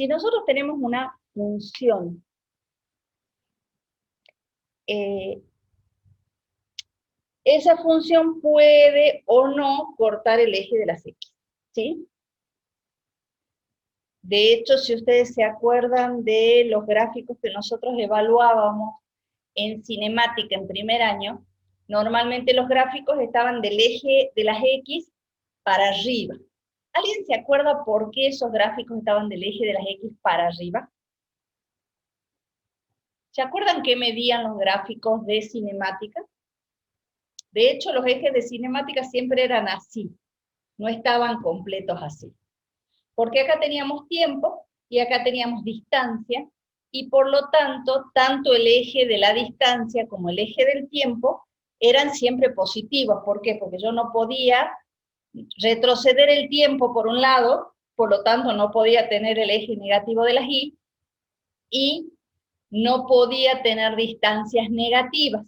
nosotros tenemos una función, esa función puede o no cortar el eje de las X, ¿sí? De hecho, si ustedes se acuerdan de los gráficos que nosotros evaluábamos en cinemática en primer año, normalmente los gráficos estaban del eje de las X para arriba. ¿Alguien se acuerda por qué esos gráficos estaban del eje de las X para arriba? ¿Se acuerdan qué medían los gráficos de cinemática? De hecho, los ejes de cinemática siempre eran así, no estaban completos así. Porque acá teníamos tiempo y acá teníamos distancia, y por lo tanto, tanto el eje de la distancia como el eje del tiempo eran siempre positivos. ¿Por qué? Porque yo no podía retroceder el tiempo por un lado, por lo tanto no podía tener el eje negativo de las y no podía tener distancias negativas.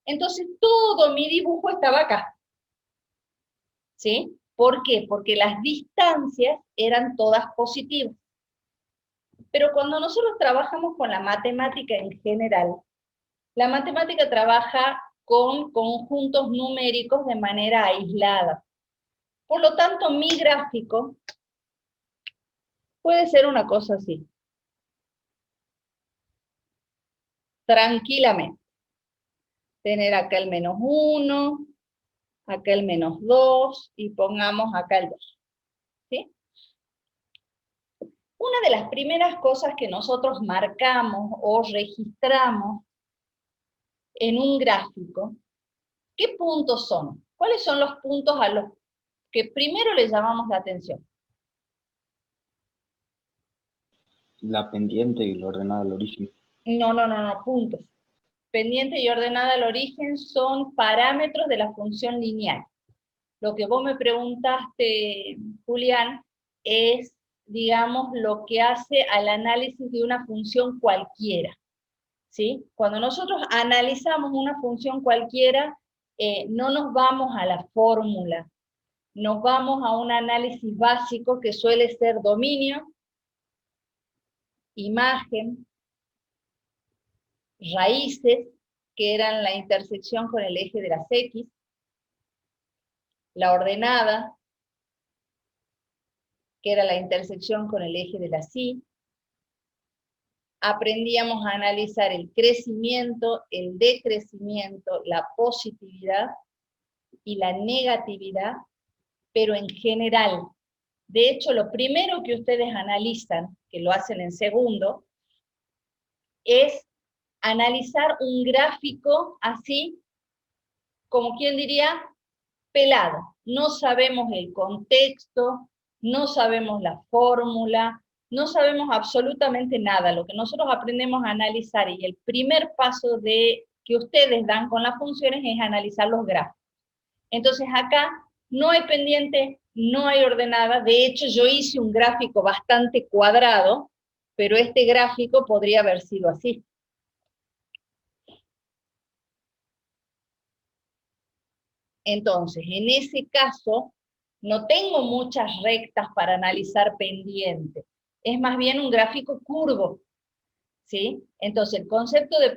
Entonces todo mi dibujo estaba acá. ¿Sí? ¿Por qué? Porque las distancias eran todas positivas. Pero cuando nosotros trabajamos con la matemática en general, la matemática trabaja con conjuntos numéricos de manera aislada. Por lo tanto, mi gráfico puede ser una cosa así. Tranquilamente. Tener acá el -1, acá el -2, y pongamos acá el 2. ¿Sí? Una de las primeras cosas que nosotros marcamos o registramos en un gráfico, ¿qué puntos son? ¿Cuáles son los puntos a los que primero le llamamos la atención? La pendiente y la ordenada al origen. No, puntos. Pendiente y ordenada al origen son parámetros de la función lineal. Lo que vos me preguntaste, Julián, es, digamos, lo que hace al análisis de una función cualquiera. ¿Sí? Cuando nosotros analizamos una función cualquiera, no nos vamos a la fórmula, nos vamos a un análisis básico que suele ser dominio, imagen, raíces, que eran la intersección con el eje de las X, la ordenada, que era la intersección con el eje de las Y. Aprendíamos a analizar el crecimiento, el decrecimiento, la positividad y la negatividad, pero en general. De hecho, lo primero que ustedes analizan, que lo hacen en segundo, es analizar un gráfico así, como quien diría, pelado. No sabemos el contexto, no sabemos la fórmula, no sabemos absolutamente nada. Lo que nosotros aprendemos a analizar y el primer paso que ustedes dan con las funciones es analizar los gráficos. Entonces acá no hay pendiente, no hay ordenada. De hecho, yo hice un gráfico bastante cuadrado, pero este gráfico podría haber sido así. Entonces, en ese caso, no tengo muchas rectas para analizar pendiente. Es más bien un gráfico curvo, ¿sí? Entonces, el concepto de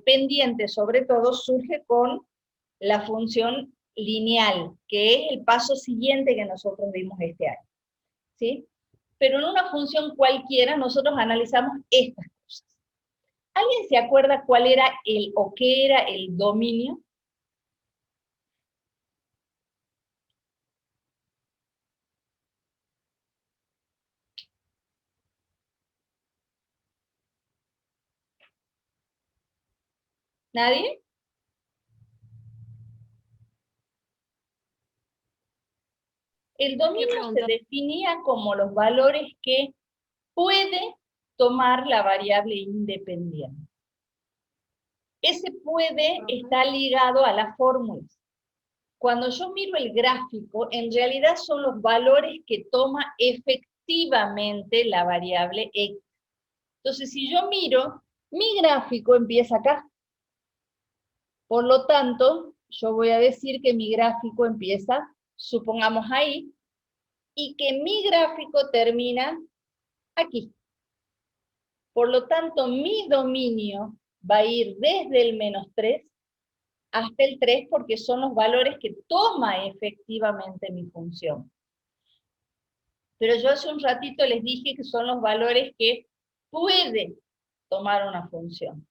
pendiente sobre todo surge con la función lineal, que es el paso siguiente que nosotros vimos este año, ¿sí? Pero en una función cualquiera nosotros analizamos estas cosas. ¿Alguien se acuerda cuál era o qué era el dominio? ¿Nadie? El dominio se definía como los valores que puede tomar la variable independiente. Ese puede está ligado a las fórmulas. Cuando yo miro el gráfico, en realidad son los valores que toma efectivamente la variable X. Entonces, si yo miro, mi gráfico empieza acá. Por lo tanto, yo voy a decir que mi gráfico empieza, supongamos ahí, y que mi gráfico termina aquí. Por lo tanto, mi dominio va a ir desde el -3 hasta el 3 porque son los valores que toma efectivamente mi función. Pero yo hace un ratito les dije que son los valores que puede tomar una función.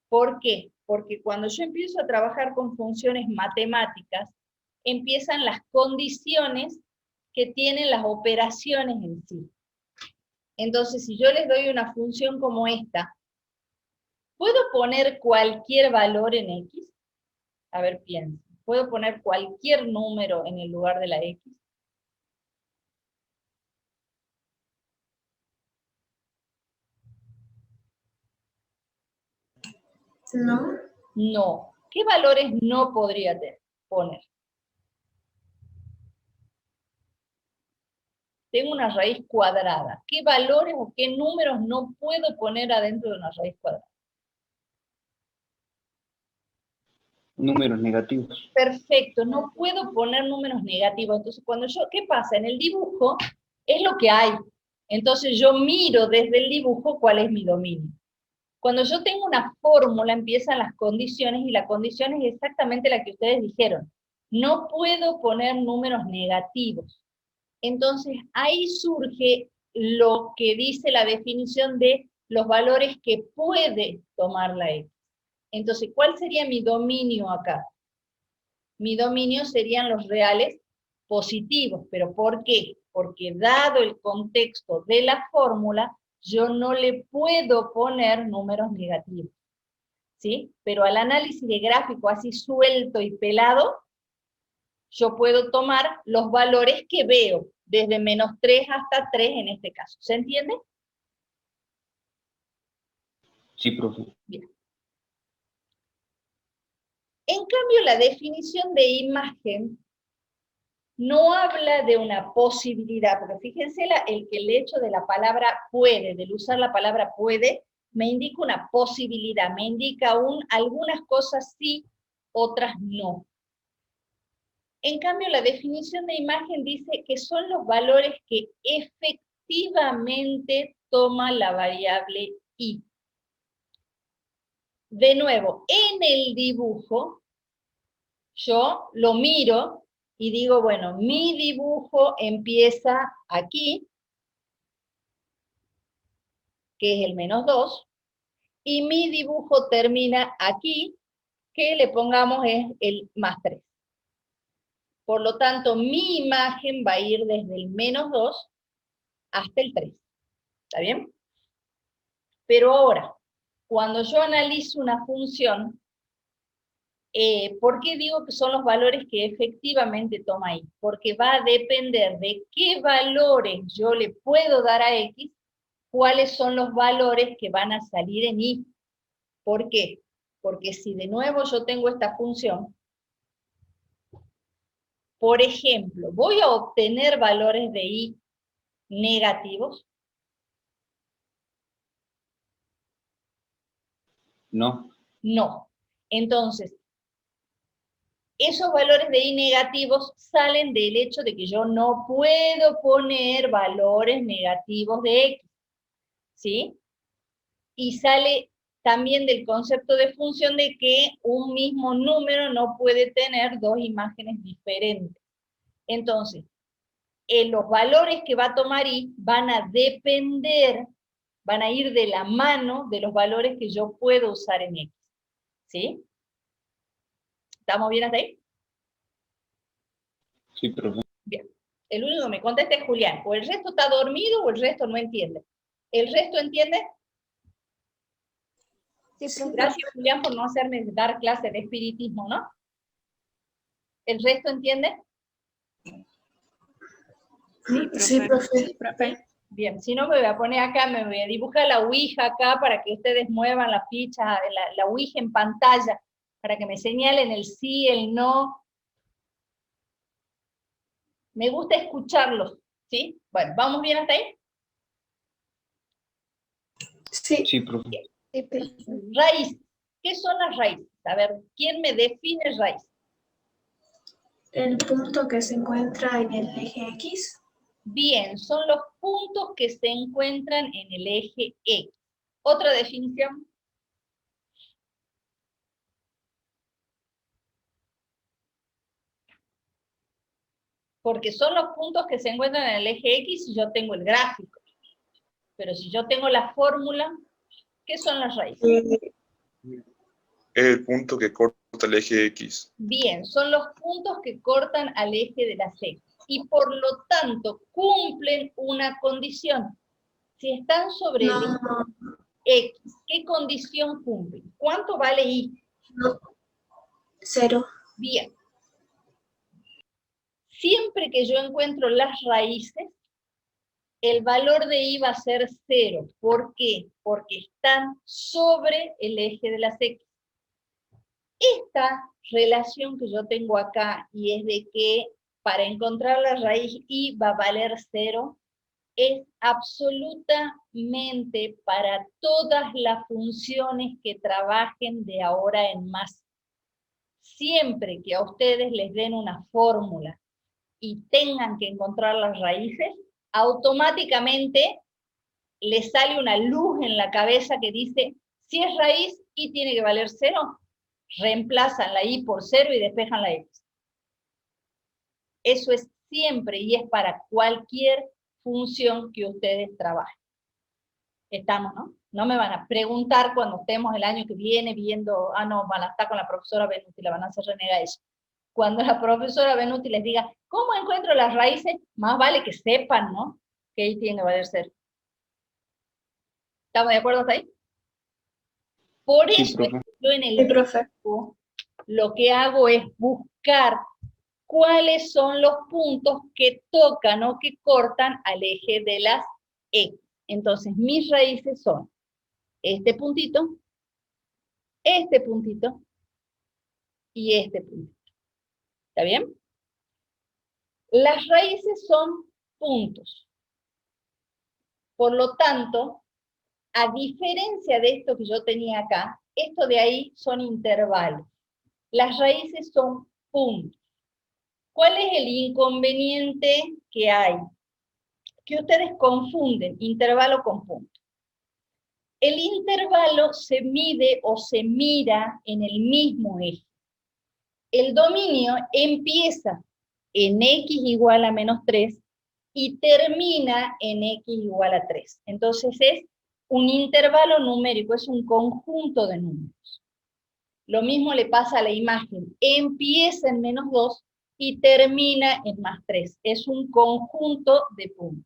¿Por qué? Porque cuando yo empiezo a trabajar con funciones matemáticas, empiezan las condiciones que tienen las operaciones en sí. Entonces, si yo les doy una función como esta, ¿puedo poner cualquier valor en X? A ver, piensen. ¿Puedo poner cualquier número en el lugar de la X? No. No. ¿Qué valores no podría poner? Tengo una raíz cuadrada. ¿Qué valores o qué números no puedo poner adentro de una raíz cuadrada? Números negativos. Perfecto, no puedo poner números negativos. Entonces, cuando yo, ¿qué pasa? En el dibujo es lo que hay. Entonces, yo miro desde el dibujo cuál es mi dominio. Cuando yo tengo una fórmula, empiezan las condiciones, y la condición es exactamente la que ustedes dijeron. No puedo poner números negativos. Entonces, ahí surge lo que dice la definición de los valores que puede tomar la X. Entonces, ¿cuál sería mi dominio acá? Mi dominio serían los reales positivos. ¿Pero por qué? Porque dado el contexto de la fórmula, yo no le puedo poner números negativos. ¿Sí? Pero al análisis de gráfico así suelto y pelado, yo puedo tomar los valores que veo, desde -3 hasta 3 en este caso. ¿Se entiende? Sí, profe. Bien. En cambio, la definición de imagen no habla de una posibilidad, porque fíjense el hecho de la palabra puede, del usar la palabra puede, me indica una posibilidad, me indica algunas cosas sí, otras no. En cambio, la definición de imagen dice que son los valores que efectivamente toma la variable y. De nuevo, en el dibujo, yo lo miro y digo, bueno, mi dibujo empieza aquí, que es el -2, y mi dibujo termina aquí, que le pongamos es el +3. Por lo tanto, mi imagen va a ir desde el -2 hasta el 3. ¿Está bien? Pero ahora, cuando yo analizo una función, ¿por qué digo que son los valores que efectivamente toma y? Porque va a depender de qué valores yo le puedo dar a X, cuáles son los valores que van a salir en Y. ¿Por qué? Porque si de nuevo yo tengo esta función, por ejemplo, ¿voy a obtener valores de Y negativos? No. No. Entonces, esos valores de Y negativos salen del hecho de que yo no puedo poner valores negativos de X, ¿sí? Y sale también del concepto de función de que un mismo número no puede tener dos imágenes diferentes. Entonces, los valores que va a tomar Y van a depender, van a ir de la mano de los valores que yo puedo usar en X, ¿sí? ¿Estamos bien hasta ahí? Sí, profe. Bien. El único que me contesta es Julián. O el resto está dormido o el resto no entiende. ¿El resto entiende? Sí, Gracias, Julián, por no hacerme dar clase de espiritismo, ¿no? ¿El resto entiende? Sí, profe. Bien, si no me voy a poner acá, me voy a dibujar la ouija acá para que ustedes muevan la ficha, la ouija en pantalla, para que me señalen el sí, el no. Me gusta escucharlos, ¿sí? Bueno, ¿vamos bien hasta ahí? Sí. Sí, profe. Raíz. ¿Qué son las raíces? A ver, ¿quién me define raíz? El punto que se encuentra en el eje X. Bien, son los puntos que se encuentran en el eje X. Otra definición. Porque son los puntos que se encuentran en el eje X si yo tengo el gráfico. Pero si yo tengo la fórmula, ¿qué son las raíces? Es el punto que corta el eje X. Bien, son los puntos que cortan al eje de las X. Y por lo tanto, cumplen una condición. Si están sobre el No, eje X, ¿qué condición cumplen? ¿Cuánto vale Y? no. 0. Bien. Siempre que yo encuentro las raíces, el valor de Y va a ser 0. ¿Por qué? Porque están sobre el eje de las X. Esta relación que yo tengo acá, y es de que para encontrar la raíz Y va a valer 0, es absolutamente para todas las funciones que trabajen de ahora en más. Siempre que a ustedes les den una fórmula y tengan que encontrar las raíces, automáticamente les sale una luz en la cabeza que dice, si es raíz, Y tiene que valer 0, reemplazan la Y por 0 y despejan la X. Eso es siempre y es para cualquier función que ustedes trabajen. Estamos, ¿no? No me van a preguntar cuando estemos el año que viene viendo, no, van a estar con la profesora Benuti, la van a hacer renegar eso. Cuando la profesora Benuti les diga, ¿cómo encuentro las raíces? Más vale que sepan, ¿no? Que ahí tiene que valer 0. ¿Estamos de acuerdo hasta ahí? Por Sí, eso profe. yo en el Sí, profe. grupo lo que hago es buscar cuáles son los puntos que tocan o que cortan al eje de las X. Entonces, mis raíces son este puntito y este puntito. ¿Está bien? Las raíces son puntos. Por lo tanto, a diferencia de esto que yo tenía acá, esto de ahí son intervalos. Las raíces son puntos. ¿Cuál es el inconveniente que hay? Que ustedes confunden intervalo con punto. El intervalo se mide o se mira en el mismo eje. El dominio empieza en X igual a menos 3 y termina en X igual a 3. Entonces es un intervalo numérico, es un conjunto de números. Lo mismo le pasa a la imagen. Empieza en menos 2 y termina en más 3. Es un conjunto de puntos.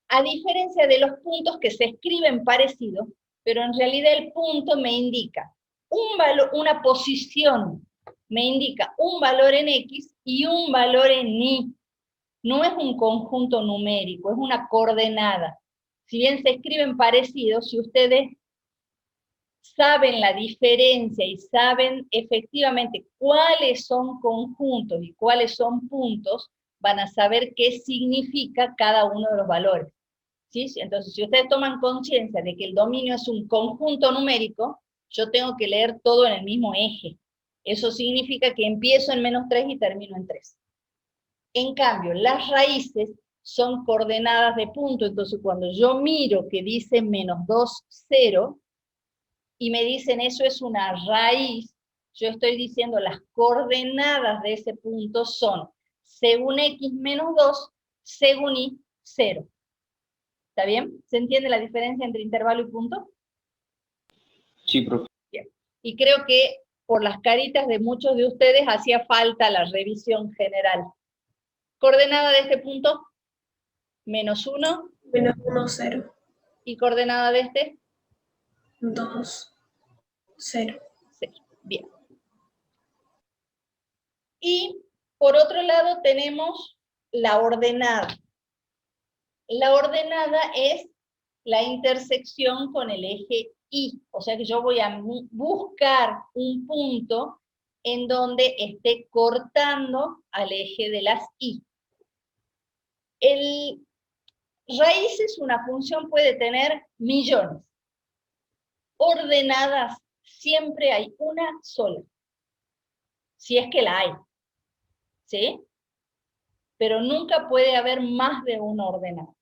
A diferencia de los puntos que se escriben parecidos, pero en realidad el punto me indica un valor, una posición, me indica un valor en X y un valor en Y. No es un conjunto numérico, es una coordenada. Si bien se escriben parecidos, si ustedes saben la diferencia y saben efectivamente cuáles son conjuntos y cuáles son puntos, van a saber qué significa cada uno de los valores. ¿Sí? Entonces, si ustedes toman conciencia de que el dominio es un conjunto numérico, yo tengo que leer todo en el mismo eje. Eso significa que empiezo en menos 3 y termino en 3. En cambio, las raíces son coordenadas de punto, entonces cuando yo miro que dice menos 2, 0, y me dicen eso es una raíz, yo estoy diciendo las coordenadas de ese punto son, según X menos 2, según Y, 0. ¿Está bien? ¿Se entiende la diferencia entre intervalo y punto? Sí, profe. Bien. Y creo que por las caritas de muchos de ustedes hacía falta la revisión general. Coordenada de este punto, menos 1. Menos 1, 0. Y coordenada de este, 2, 0. 0. Bien. Y por otro lado tenemos la ordenada. La ordenada es la intersección con el eje Y. O sea que yo voy a buscar un punto en donde esté cortando al eje de las Y. Raíces, una función puede tener millones. Ordenadas, siempre hay una sola. Si es que la hay. ¿Sí? pero nunca puede haber más de una ordenada.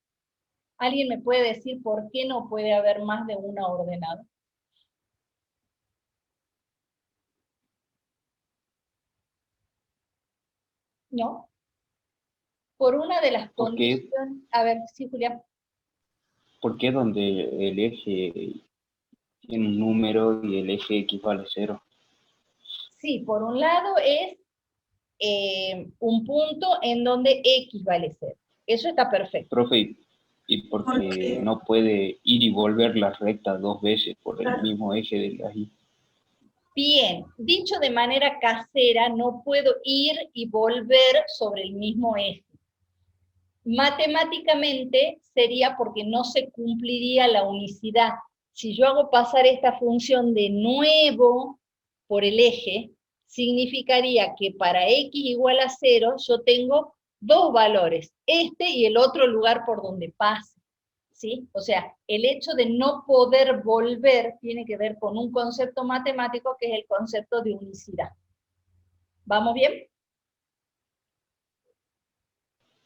¿Alguien me puede decir por qué no puede haber más de una ordenada? ¿No? Por una de las ¿Por qué? condiciones... A ver, sí, Julián. ¿Por qué donde el eje tiene un número y el eje equivale a 0? Sí, por un lado es un punto en donde X vale 0. Eso está perfecto. Profe, y porque Porque, no puede ir y volver la recta 2 veces por el claro, mismo eje de la Y. Bien, dicho de manera casera, no puedo ir y volver sobre el mismo eje. Matemáticamente sería porque no se cumpliría la unicidad. Si yo hago pasar esta función de nuevo por el eje, significaría que para x igual a 0 yo tengo dos valores, este y el otro lugar por donde pase. ¿Sí? O sea, el hecho de no poder volver tiene que ver con un concepto matemático que es el concepto de unicidad. ¿Vamos bien?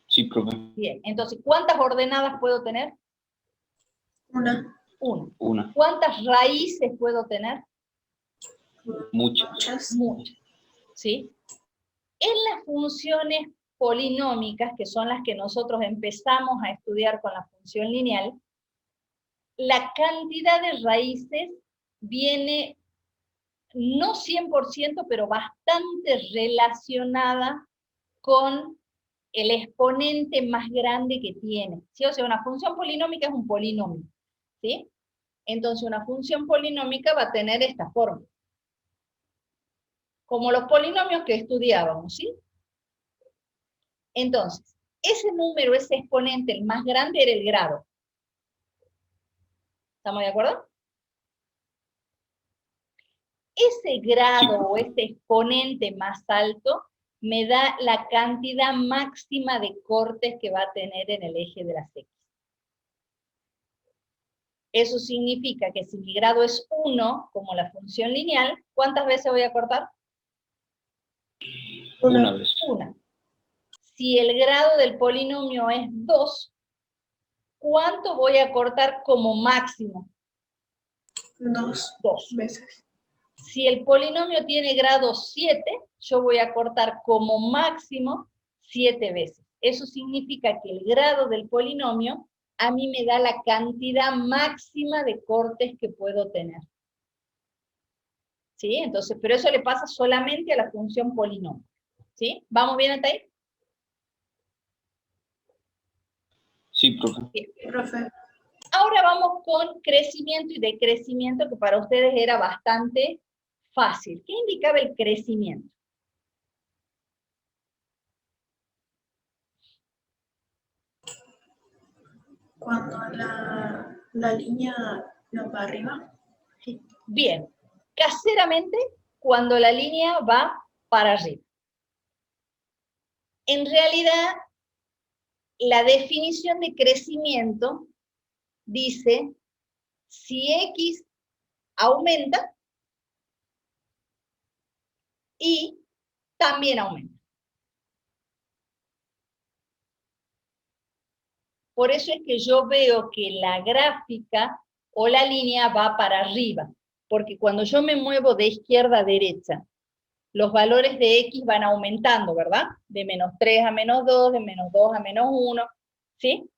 Sí, profe. Bien, entonces, ¿cuántas ordenadas puedo tener? una, Una. Una. ¿Cuántas raíces puedo tener? Muchas. muchas, Muchas. ¿Sí? En las funciones polinómicas, que son las que nosotros empezamos a estudiar con la función lineal, la cantidad de raíces viene no 100%, pero bastante relacionada con el exponente más grande que tiene. ¿Sí? O sea, una función polinómica es un polinomio. ¿Sí? Entonces, una función polinómica va a tener esta forma. Como los polinomios que estudiábamos, ¿sí? Entonces, ese número, ese exponente, el más grande, era el grado. ¿Estamos de acuerdo? Ese grado o ese exponente más alto me da la cantidad máxima de cortes que va a tener en el eje de las X. Eso significa que si mi grado es 1, como la función lineal, ¿cuántas veces voy a cortar? Una vez. Una. Si el grado del polinomio es 2, ¿cuánto voy a cortar como máximo? dos 2. veces, Si el polinomio tiene grado 7, yo voy a cortar como máximo 7 veces. Eso significa que el grado del polinomio a mí me da la cantidad máxima de cortes que puedo tener. ¿Sí? Entonces, pero eso le pasa solamente a la función polinomio. ¿Sí? ¿Vamos bien hasta ahí? Sí, profe. Bien. profe, Ahora vamos con crecimiento y decrecimiento, que para ustedes era bastante fácil. ¿Qué indicaba el crecimiento? cuando la línea no va arriba, Bien, caseramente cuando la línea va para arriba. En realidad, la definición de crecimiento dice, si X aumenta, Y también aumenta. Por eso es que yo veo que la gráfica o la línea va para arriba, porque cuando yo me muevo de izquierda a derecha, los valores de X van aumentando, ¿verdad? De -3 a -2, de -2 a -1, ¿sí?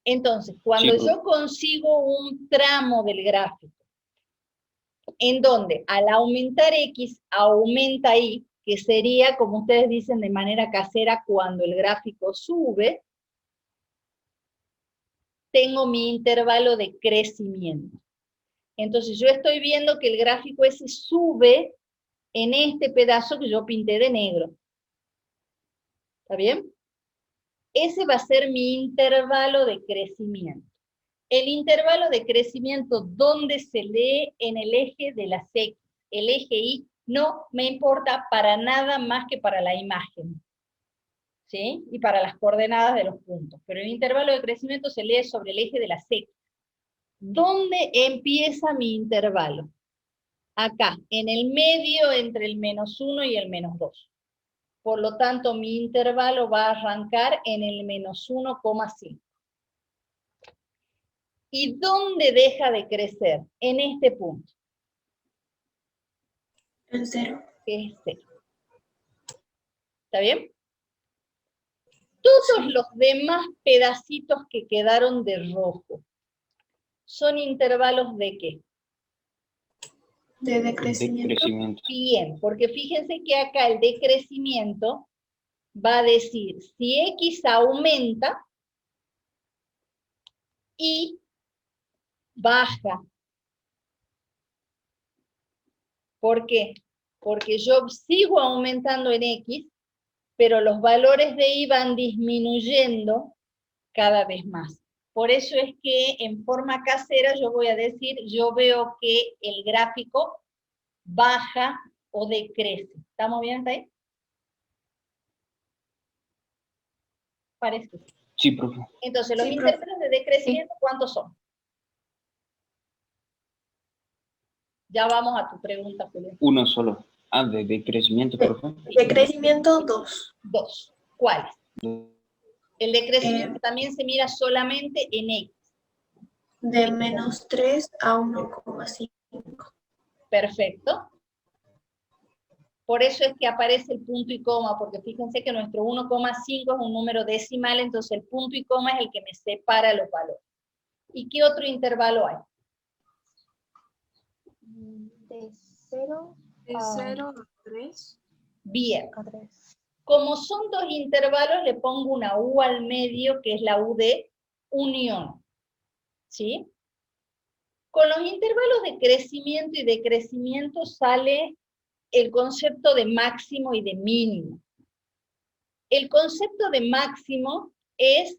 Entonces, cuando Sí, yo consigo un tramo del gráfico, en donde al aumentar X, aumenta Y, que sería, como ustedes dicen de manera casera, cuando el gráfico sube, tengo mi intervalo de crecimiento. Entonces yo estoy viendo que el gráfico ese sube en este pedazo que yo pinté de negro. ¿Está bien? Ese va a ser mi intervalo de crecimiento. El intervalo de crecimiento, ¿dónde se lee? En el eje de las X. El eje Y no me importa para nada más que para la imagen, ¿sí? Y para las coordenadas de los puntos. Pero el intervalo de crecimiento se lee sobre el eje de las X. ¿Dónde empieza mi intervalo? Acá, en el medio entre el -1 y el -2. Por lo tanto, mi intervalo va a arrancar en el menos 1,5. ¿Y dónde deja de crecer? En este punto. En 0. Que es 0. ¿Está bien? Todos los demás pedacitos que quedaron de rojo, ¿son intervalos de qué? De De decrecimiento. crecimiento. Bien, porque fíjense que acá el decrecimiento va a decir, si X aumenta, Y baja. ¿Por qué? Porque yo sigo aumentando en X, pero los valores de Y van disminuyendo cada vez más. Por eso es que en forma casera yo voy a decir, yo veo que el gráfico baja o decrece. ¿Estamos bien hasta ahí? Parece. Sí, profe. Entonces, los Sí, profe. intervalos de decrecimiento, ¿cuántos son? Ya vamos a tu pregunta, Julián. Uno solo. Ah, de crecimiento, profe. Decrecimiento 2. 2. ¿Cuáles? El decrecimiento también se mira solamente en X. De menos 3 a 1,5. Perfecto. Por eso es que aparece el punto y coma, porque fíjense que nuestro 1,5 es un número decimal, entonces el punto y coma es el que me separa los valores. ¿Y qué otro intervalo hay? De 0 De 0 a 3. Bien. a 3. Como son dos intervalos, le pongo una U al medio, que es la U de unión. ¿Sí? Con los intervalos de crecimiento y decrecimiento sale el concepto de máximo y de mínimo. El concepto de máximo es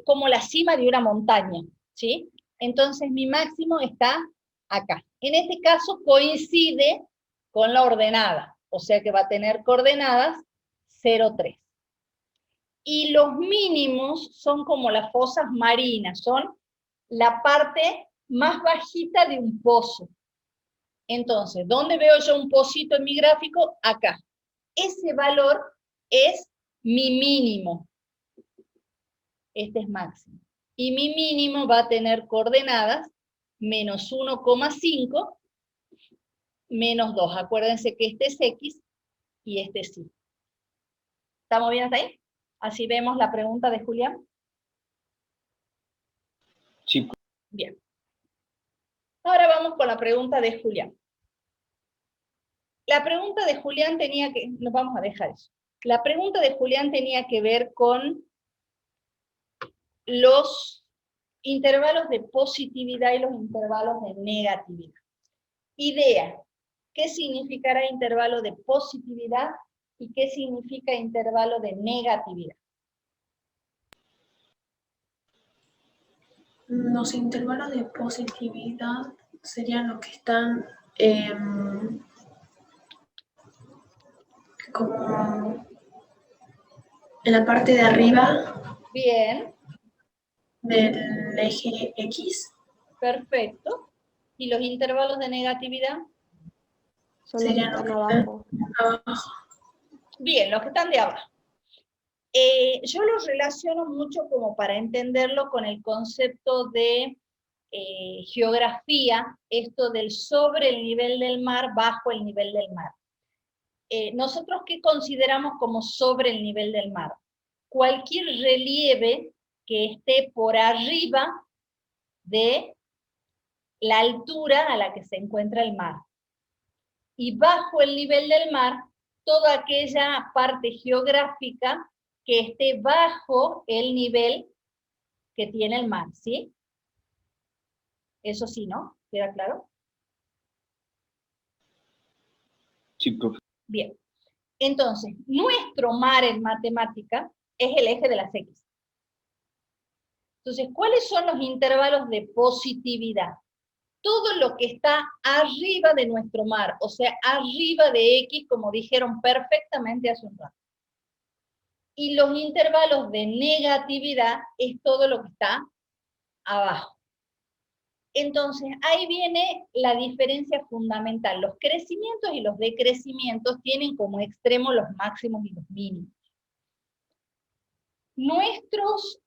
como la cima de una montaña, ¿sí? Entonces mi máximo está acá. En este caso coincide con la ordenada, o sea que va a tener coordenadas 0, 3. Y los mínimos son como las fosas marinas, son la parte más bajita de un pozo. Entonces, ¿dónde veo yo un pocito en mi gráfico? Acá. Ese valor es mi mínimo. Este es máximo. Y mi mínimo va a tener coordenadas menos 1,5, menos 2. Acuérdense que este es X y este es Y. ¿Estamos bien hasta ahí? Así vemos la pregunta de Julián. Sí, profe. Bien. Ahora vamos con la pregunta de Julián. La pregunta de Julián tenía que... Nos vamos a dejar eso. La pregunta de Julián tenía que ver con los intervalos de positividad y los intervalos de negatividad. Idea, ¿qué significará intervalo de positividad y qué significa intervalo de negatividad? Los intervalos de positividad serían los que están como en la parte de arriba Bien, del eje X. perfecto. ¿Y los intervalos de negatividad? Son los que Serían los están que están abajo. abajo. Bien, los que están de abajo. Yo los relaciono mucho como para entenderlo con el concepto de geografía, esto del sobre el nivel del mar, bajo el nivel del mar. ¿Nosotros qué consideramos como sobre el nivel del mar? Cualquier relieve que esté por arriba de la altura a la que se encuentra el mar. Y bajo el nivel del mar, toda aquella parte geográfica que esté bajo el nivel que tiene el mar, ¿sí? Eso sí, ¿no? ¿Queda claro? Sí, profe. Bien. Entonces, nuestro mar en matemática es el eje de las X. Entonces, ¿cuáles son los intervalos de positividad? Todo lo que está arriba de nuestro mar, o sea, arriba de X, como dijeron perfectamente hace un rato. Y los intervalos de negatividad es todo lo que está abajo. Entonces, ahí viene la diferencia fundamental. Los crecimientos y los decrecimientos tienen como extremo los máximos y los mínimos. Nuestros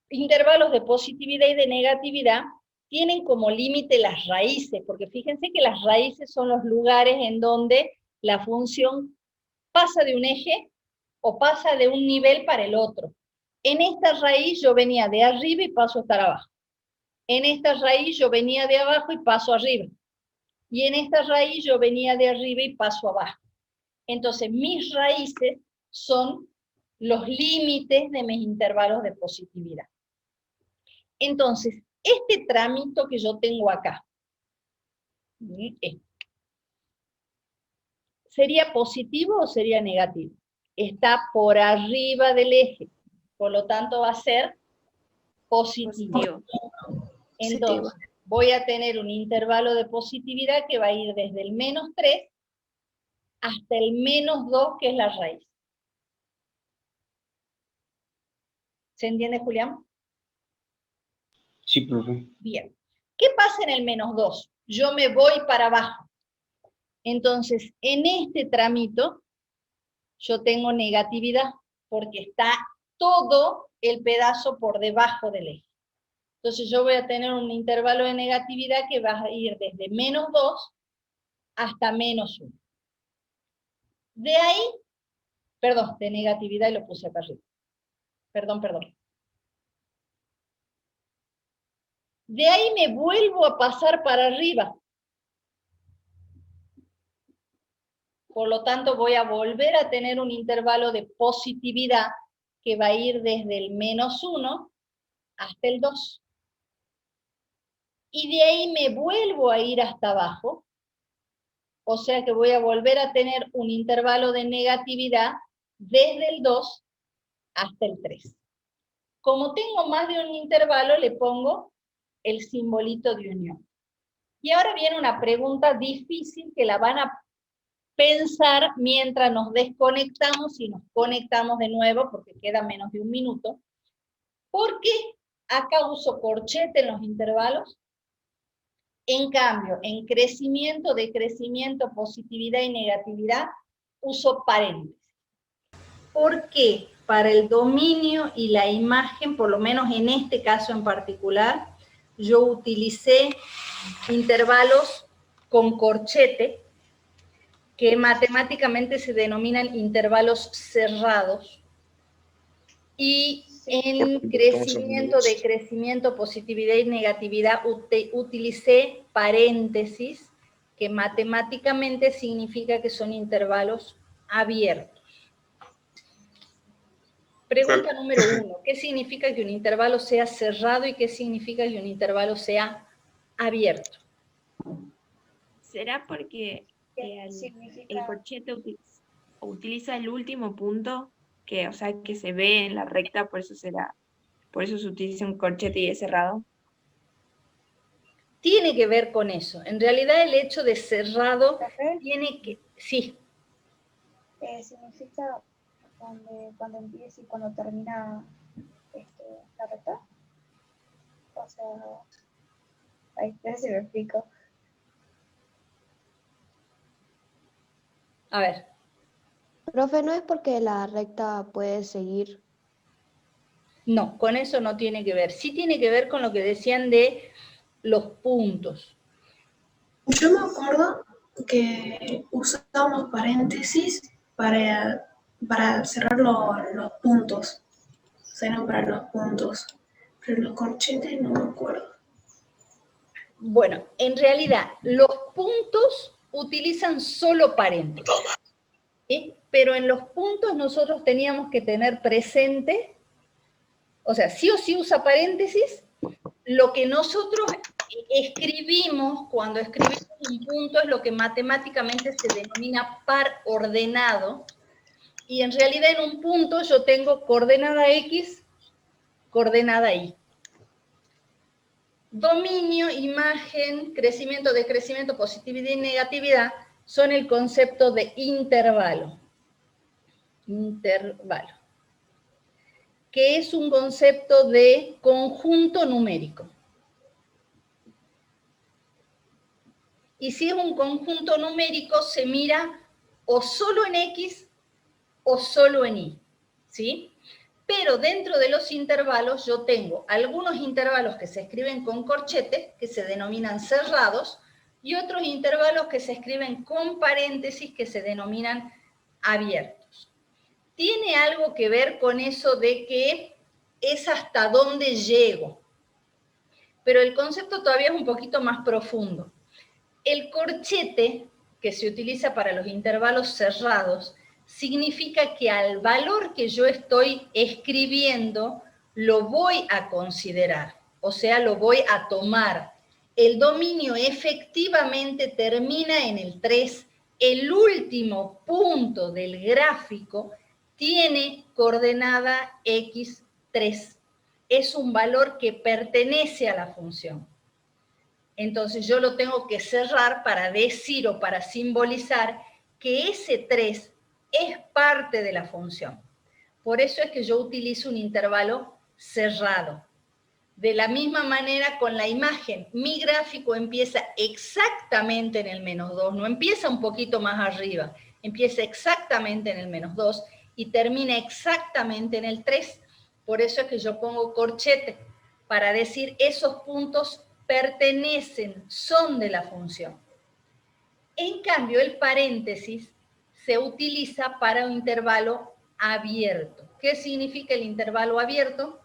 intervalos de positividad y de negatividad tienen como límite las raíces, porque fíjense que las raíces son los lugares en donde la función pasa de un eje o pasa de un nivel para el otro. En esta raíz yo venía de arriba y paso a estar abajo. En esta raíz yo venía de abajo y paso arriba. Y en esta raíz yo venía de arriba y paso abajo. Entonces mis raíces son los límites de mis intervalos de positividad. Entonces, este trámite que yo tengo acá, ¿sería positivo o sería negativo? Está por arriba del eje, por lo tanto va a ser positivo. Entonces, voy a tener un intervalo de positividad que va a ir desde el -3 hasta el -2, que es la raíz. ¿Se entiende, Julián? Sí, profe. Bien. ¿Qué pasa en el -2? Yo me voy para abajo. Entonces, en este tramito, yo tengo negatividad, porque está todo el pedazo por debajo del eje. Entonces, yo voy a tener un intervalo de negatividad que va a ir desde -2 hasta -1. De ahí, perdón, de negatividad y lo puse acá arriba. Perdón. De ahí me vuelvo a pasar para arriba. Por lo tanto, voy a volver a tener un intervalo de positividad que va a ir desde el -1 hasta el 2. Y de ahí me vuelvo a ir hasta abajo. O sea que voy a volver a tener un intervalo de negatividad desde el 2 hasta el 3. Como tengo más de un intervalo, le pongo el simbolito de unión. Y ahora viene una pregunta difícil que la van a pensar mientras nos desconectamos y nos conectamos de nuevo, porque queda menos de un minuto. ¿Por qué acá uso corchete en los intervalos? En cambio, en crecimiento, decrecimiento, positividad y negatividad, uso paréntesis. ¿Por qué? Para el dominio y la imagen, por lo menos en este caso en particular, yo utilicé intervalos con corchete, que matemáticamente se denominan intervalos cerrados, y en crecimiento, decrecimiento, positividad y negatividad utilicé paréntesis, que matemáticamente significa que son intervalos abiertos. Pregunta número 1. ¿Qué significa que un intervalo sea cerrado y qué significa que un intervalo sea abierto? ¿Será porque el corchete utiliza el último punto, o sea, que se ve en la recta, por eso se utiliza un corchete y es cerrado? Tiene que ver con eso. En realidad el hecho de cerrado tiene que... Sí. ¿Significa cuando empieza y cuando termina la recta? O sea, a ver si me explico. A ver. Profe, ¿no es porque la recta puede seguir? No, con eso no tiene que ver. Sí tiene que ver con lo que decían de los puntos. Yo me acuerdo que usábamos paréntesis para cerrar los puntos. O sea, no para los puntos. Pero los corchetes no me acuerdo. Bueno, en realidad, los puntos utilizan solo paréntesis. ¿Sí? Pero en los puntos nosotros teníamos que tener presente, o sea, sí o sí usa paréntesis, lo que nosotros escribimos cuando escribimos un punto es lo que matemáticamente se denomina par ordenado, y en realidad en un punto yo tengo coordenada X, coordenada Y. Dominio, imagen, crecimiento, decrecimiento, positividad y negatividad son el concepto de intervalo. Intervalo. Que es un concepto de conjunto numérico. Y si es un conjunto numérico, se mira o solo en X o solo en Y, ¿sí? Pero dentro de los intervalos yo tengo algunos intervalos que se escriben con corchete, que se denominan cerrados, y otros intervalos que se escriben con paréntesis, que se denominan abiertos. Tiene algo que ver con eso de que es hasta dónde llego, pero el concepto todavía es un poquito más profundo. El corchete, que se utiliza para los intervalos cerrados, significa que al valor que yo estoy escribiendo lo voy a considerar, o sea, lo voy a tomar. El dominio efectivamente termina en el 3. El último punto del gráfico tiene coordenada x3. Es un valor que pertenece a la función. Entonces yo lo tengo que cerrar para decir o para simbolizar que ese 3 es parte de la función. Por eso es que yo utilizo un intervalo cerrado. De la misma manera con la imagen, mi gráfico empieza exactamente en el -2, no empieza un poquito más arriba, empieza exactamente en el -2 y termina exactamente en el 3. Por eso es que yo pongo corchete, para decir esos puntos pertenecen, son de la función. En cambio, el paréntesis se utiliza para un intervalo abierto. ¿Qué significa el intervalo abierto?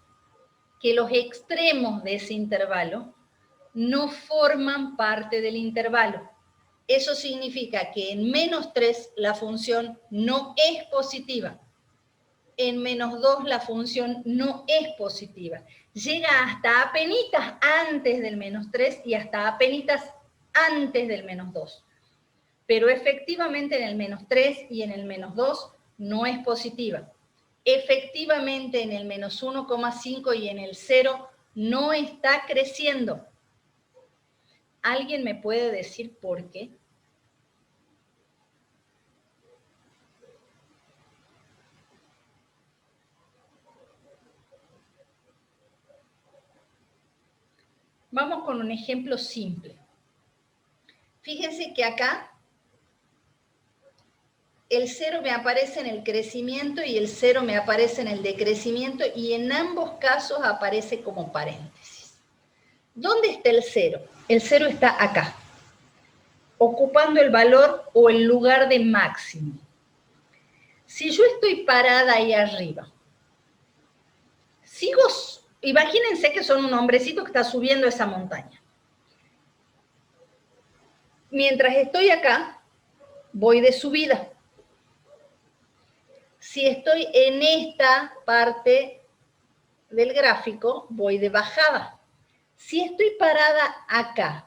Que los extremos de ese intervalo no forman parte del intervalo. Eso significa que en -3 la función no es positiva. En -2 la función no es positiva. Llega hasta apenitas antes del -3 y hasta apenitas antes del -2. Pero efectivamente en el -3 y en el -2 no es positiva. Efectivamente en el -1,5 y en el 0 no está creciendo. ¿Alguien me puede decir por qué? Vamos con un ejemplo simple. Fíjense que acá el 0 me aparece en el crecimiento y el 0 me aparece en el decrecimiento y en ambos casos aparece como paréntesis. ¿Dónde está el 0? El 0 está acá, ocupando el valor o el lugar de máximo. Si yo estoy parada ahí arriba, sigo, imagínense que son un hombrecito que está subiendo esa montaña. Mientras estoy acá, voy de subida. Si estoy en esta parte del gráfico, voy de bajada. Si estoy parada acá,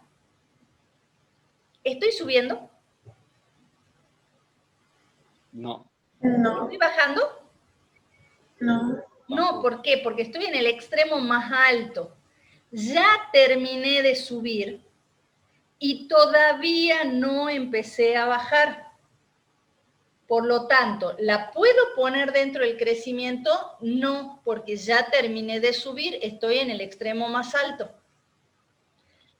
¿estoy subiendo? No. No, ¿Estoy bajando? no, No, ¿por qué? Porque estoy en el extremo más alto. Ya terminé de subir y todavía no empecé a bajar. Por lo tanto, ¿la puedo poner dentro del crecimiento? No, porque ya terminé de subir, estoy en el extremo más alto.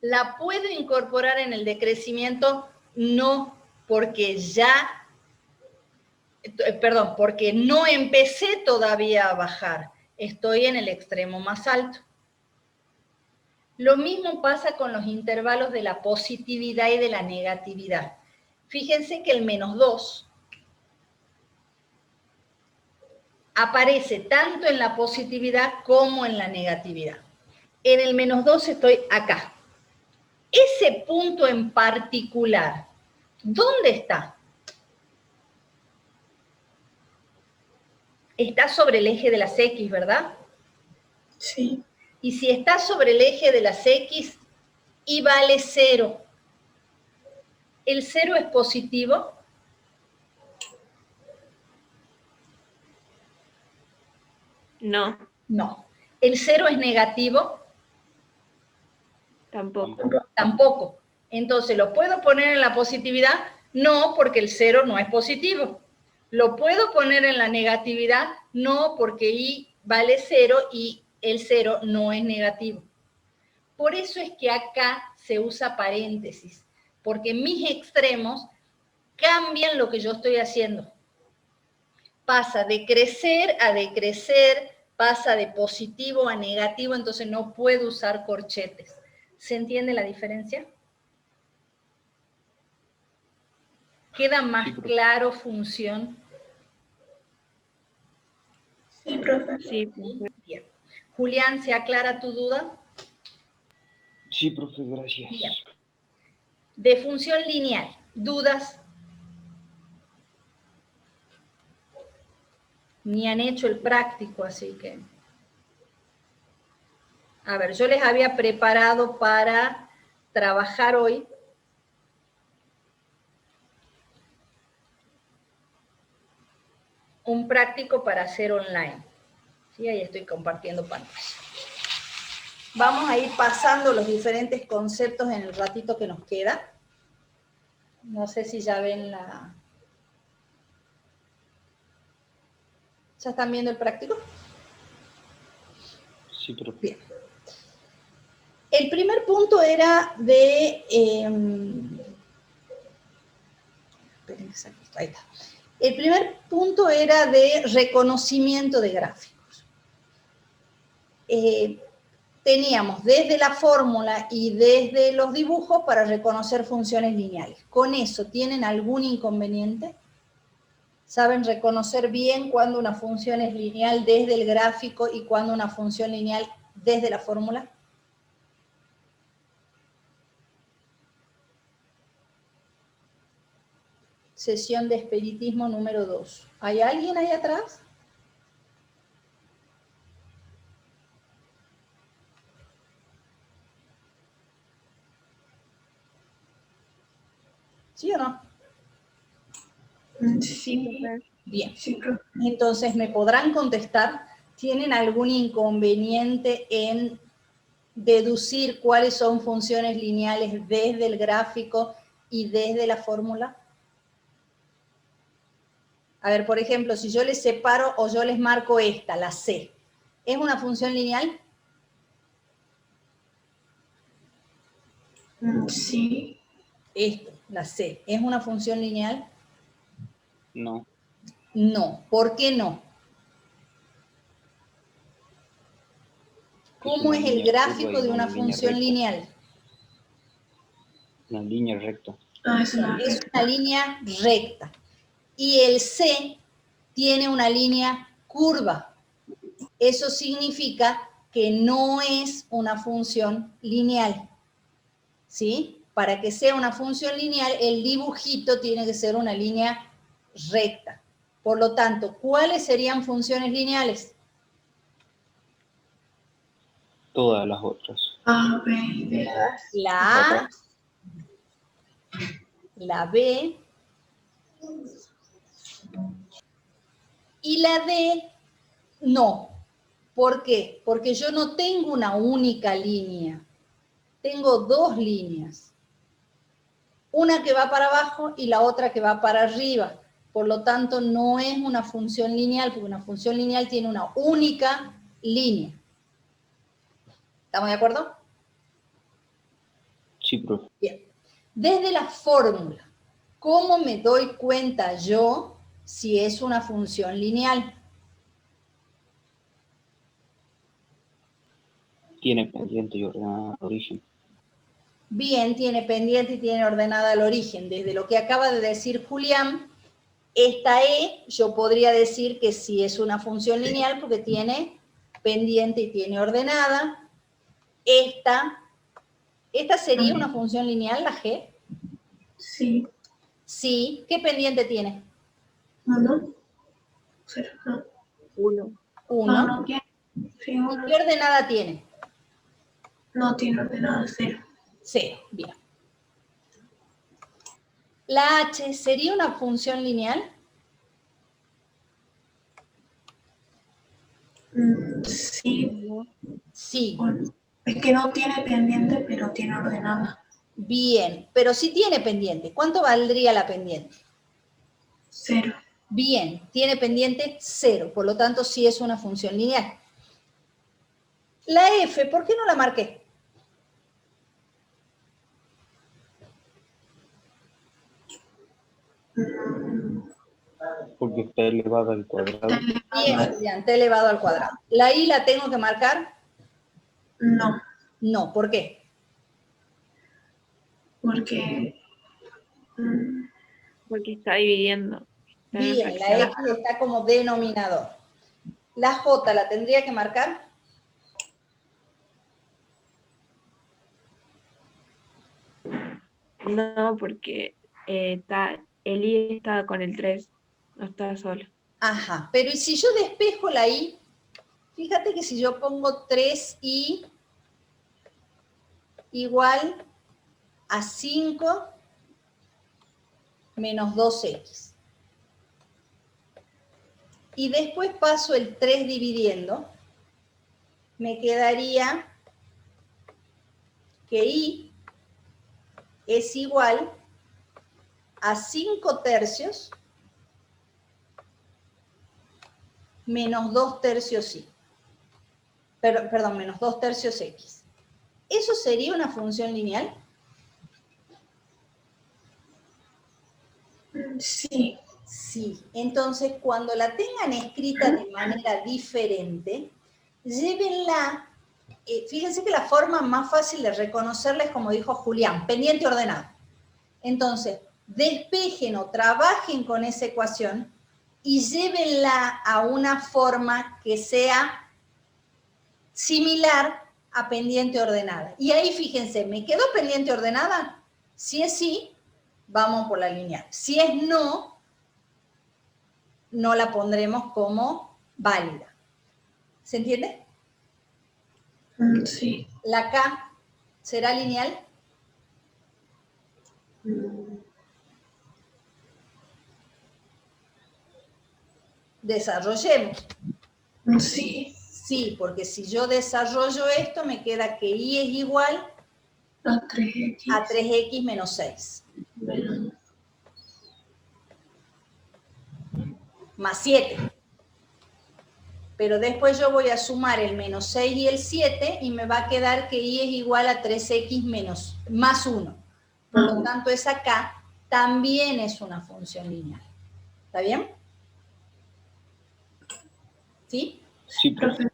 ¿La puedo incorporar en el decrecimiento? No, porque porque no empecé todavía a bajar, estoy en el extremo más alto. Lo mismo pasa con los intervalos de la positividad y de la negatividad. Fíjense que el -2 aparece tanto en la positividad como en la negatividad. En el -2 estoy acá. Ese punto en particular, ¿dónde está? Está sobre el eje de las X, ¿verdad? sí, Y si está sobre el eje de las X y vale 0, ¿el 0 es positivo? No, No. ¿El 0 es negativo? tampoco. Tampoco. Entonces, ¿lo puedo poner en la positividad? No, porque el 0 no es positivo. ¿Lo puedo poner en la negatividad? No, porque Y vale 0 y el 0 no es negativo. Por eso es que acá se usa paréntesis. porque mis extremos cambian lo que yo estoy haciendo. Pasa de crecer a decrecer, pasa de positivo a negativo, entonces no puedo usar corchetes. ¿Se entiende la diferencia? ¿Queda más claro función? Sí, profe. Sí, profe. Bien. Julián, ¿se aclara tu duda? Sí, profe, gracias. Bien. De función lineal, ¿dudas? Ni han hecho el práctico, así que... A ver, yo les había preparado para trabajar hoy un práctico para hacer online. Sí, ahí estoy compartiendo pantalla. Vamos a ir pasando los diferentes conceptos en el ratito que nos queda. No sé si ya ven la... ¿Ya están viendo el práctico? Sí, profe. Bien. El primer punto era de... esperen que saque esto, ahí está. El primer punto era de reconocimiento de gráficos. Teníamos desde la fórmula y desde los dibujos para reconocer funciones lineales. ¿Con eso tienen algún inconveniente? ¿Saben reconocer bien cuándo una función es lineal desde el gráfico y cuándo una función lineal desde la fórmula? Sesión de espiritismo número 2. ¿Hay alguien ahí atrás? ¿Sí o no? Sí, Bien. sí, profe. Entonces, ¿me podrán contestar? ¿Tienen algún inconveniente en deducir cuáles son funciones lineales desde el gráfico y desde la fórmula? A ver, por ejemplo, si yo les separo o yo les marco esta, la C, ¿es una función lineal? Sí, Esto, la C, ¿es una función lineal? No, No. ¿Por qué no? ¿Cómo una es el línea curva gráfico y de no una una línea función recta. lineal? Una línea recta. es una Es recta. una línea recta. Y el C tiene una línea curva. Eso significa que no es una función lineal. ¿Sí? Para que sea una función lineal, el dibujito tiene que ser una línea recta. Por lo tanto, ¿cuáles serían funciones lineales? Todas las otras. A, B, D. La A, la B y la D no. ¿Por qué? Porque yo no tengo una única línea. Tengo dos líneas. Una que va para abajo y la otra que va para arriba. Por lo tanto, no es una función lineal, porque una función lineal tiene una única línea. ¿Estamos de acuerdo? Sí, profe. Bien. Desde la fórmula, ¿cómo me doy cuenta yo si es una función lineal? Tiene pendiente y ordenada al origen. Bien, tiene pendiente y tiene ordenada al origen. Desde lo que acaba de decir Julián, esta E yo podría decir que sí es una función lineal porque tiene pendiente y tiene ordenada. Esta sería una función lineal, la G. Sí, Sí. ¿Qué pendiente tiene? 1, 0, no. 1. 1. No tiene. Sí, ¿Y 1. qué ordenada tiene? No tiene ordenada 0. 0. Bien. ¿La H sería una función lineal? Sí, Sí. bueno, es que no tiene pendiente, pero tiene ordenada. Bien, pero sí tiene pendiente. ¿Cuánto valdría la pendiente? 0. Bien, tiene pendiente 0, por lo tanto sí es una función lineal. La F, ¿por qué no la marqué? Porque está elevado al cuadrado. Bien, Julián, t elevado al cuadrado. ¿La i la tengo que marcar? No, No, ¿por qué? porque Porque está dividiendo. Está en Bien, la fracción. x está como denominador. ¿La j la tendría que marcar? No, porque el i está con el 3, no está solo. Ajá, pero ¿y si yo despejo la i? Fíjate que si yo pongo 3i igual a 5 menos 2x. Y después paso el 3 dividiendo, me quedaría que i es igual a 5 tercios menos 2 tercios i. Perdón, menos 2 tercios x. ¿Eso sería una función lineal? sí. Sí. Entonces, cuando la tengan escrita de manera diferente, llévenla. Fíjense que la forma más fácil de reconocerla es como dijo Julián, pendiente ordenado. Entonces, despejen o trabajen con esa ecuación y llévenla a una forma que sea similar a pendiente ordenada. Y ahí fíjense, ¿me quedó pendiente ordenada? Si es sí, vamos por la lineal. Si es no, no la pondremos como válida. ¿Se entiende? Sí. La K será lineal. Desarrollemos. Sí. Sí, porque si yo desarrollo esto, me queda que y es igual A 3x. a 3x menos 6. Menos. Más 7. Pero después yo voy a sumar el menos 6 y el 7 y me va a quedar que y es igual a 3x más 1. Por lo tanto, esa K también es una función lineal. ¿Está bien? ¿Sí? Sí, profe.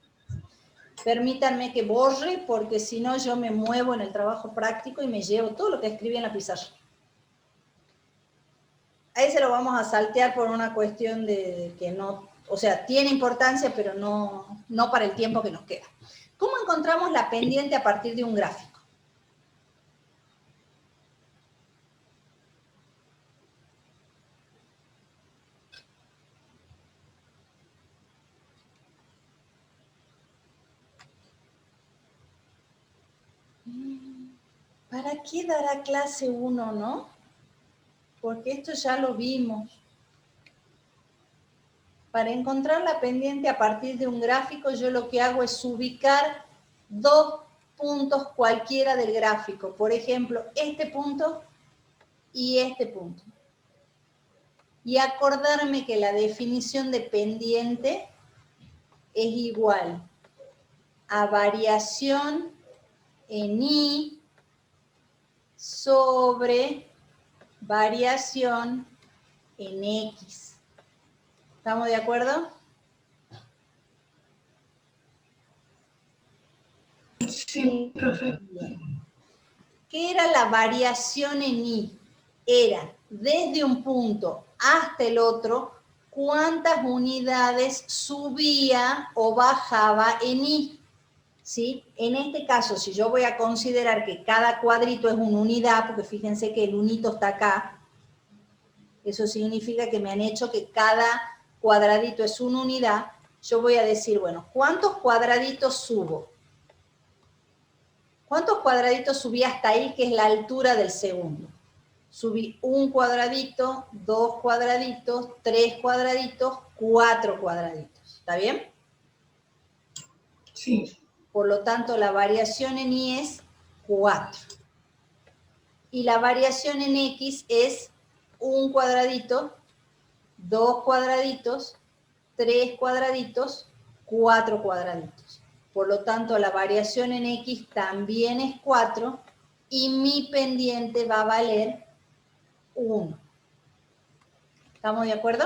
Permítanme que borre, porque si no yo me muevo en el trabajo práctico y me llevo todo lo que escribí en la pizarra. Ahí se lo vamos a saltear por una cuestión de que no, o sea, tiene importancia, pero no para el tiempo que nos queda. ¿Cómo encontramos la pendiente a partir de un gráfico? ¿Para qué dará clase 1, no? Porque esto ya lo vimos. Para encontrar la pendiente a partir de un gráfico, yo lo que hago es ubicar dos puntos cualquiera del gráfico. Por ejemplo, este punto y este punto. Y acordarme que la definición de pendiente es igual a variación en i sobre variación en x. ¿Estamos de acuerdo? Sí, profe. Bien. ¿Qué era la variación en i? Era desde un punto hasta el otro, cuántas unidades subía o bajaba en i. ¿Sí? En este caso, si yo voy a considerar que cada cuadrito es una unidad, porque fíjense que el unito está acá, eso significa que me han hecho que cada cuadradito es una unidad, yo voy a decir, bueno, ¿cuántos cuadraditos subo? ¿Cuántos cuadraditos subí hasta ahí, que es la altura del segundo? Subí un cuadradito, 2 cuadraditos, 3 cuadraditos, 4 cuadraditos. ¿Está bien? Sí. Por lo tanto, la variación en i es 4. Y la variación en x es un cuadradito, 2 cuadraditos, 3 cuadraditos, 4 cuadraditos. Por lo tanto, la variación en x también es 4 y mi pendiente va a valer 1. ¿Estamos de acuerdo?